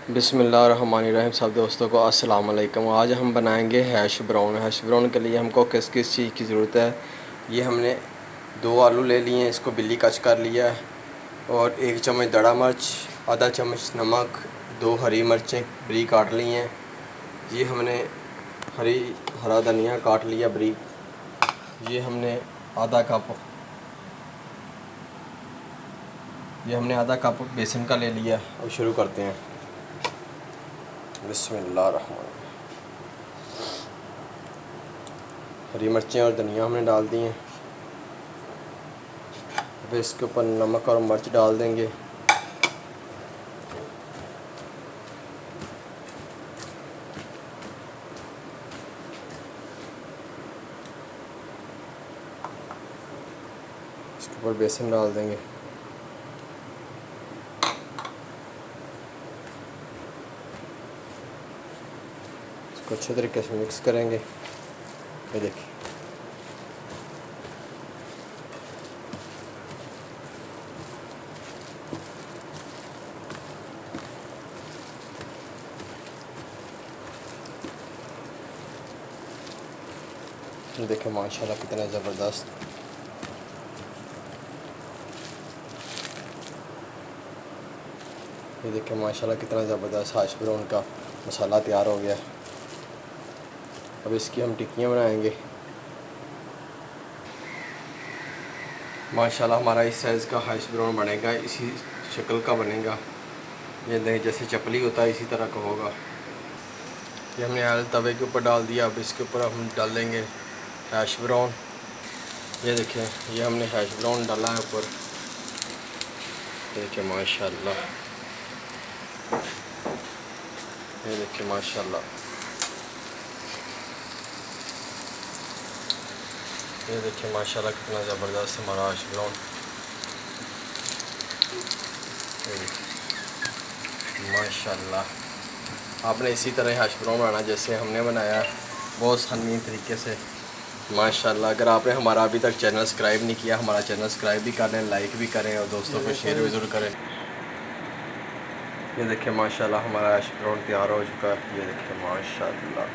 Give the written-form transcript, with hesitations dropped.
बिस्मिल्लाहिर्रहमानिर्रहीम। सब दोस्तों को अस्सलाम वालेकुम। आज हम बनाएंगे हैश ब्राउन। हैश ब्राउन के लिए हमको किस किस चीज़ की ज़रूरत है। ये हमने 2 आलू ले लिए हैं, इसको बिल्ली कच कर लिया है, और 1 चम्मच दड़ा मिर्च, आधा चम्मच नमक, 2 हरी मिर्चें बरीक काट ली हैं। ये हमने हरा धनिया काट लिया बरीक। ये हमने आधा कप बेसन का ले लिया। अब शुरू करते हैं। बिस्मिल्लाहिर्रहमानिर्रहीम। हरी मिर्चें और धनिया हमने डाल दी हैं। अब इसके ऊपर नमक और मिर्च डाल देंगे। इसके ऊपर बेसन डाल देंगे। इसको अच्छे तरीके से मिक्स करेंगे। ये देखिए, ये देखिए माशाल्लाह कितना ज़बरदस्त। ये देखिए माशाल्लाह कितना ज़बरदस्त हैश ब्राउन का मसाला तैयार हो गया। अब इसकी हम टिक्कियाँ बनाएंगे। माशाल्लाह हमारा इस साइज़ का हैश ब्राउन बनेगा, इसी शक्ल का बनेगा। ये देखें जैसे चपली होता है इसी तरह का होगा। ये हमने आयल तवे के ऊपर डाल दिया। अब इसके ऊपर हम डाल देंगे हैश ब्राउन। ये देखें, ये हमने हैश ब्राउन डाला है ऊपर। देखिए माशाल्लाह, ये देखिए माशाल्लाह, ये देखिए माशाल्लाह कितना ज़बरदस्त हमारा हैश ब्राउन। माशाल्लाह आपने इसी तरह हैश ब्राउन बनाना जैसे हमने बनाया, बहुत आसानी तरीके से। माशाल्लाह अगर आपने हमारा अभी तक चैनल सब्सक्राइब नहीं किया, हमारा चैनल सब्सक्राइब भी करें, लाइक भी करें और दोस्तों को शेयर भी ज़रूर करें। ये देखिए माशाल्लाह हमारा हैश ब्राउन तैयार हो चुका है। ये देखिए माशाल्लाह।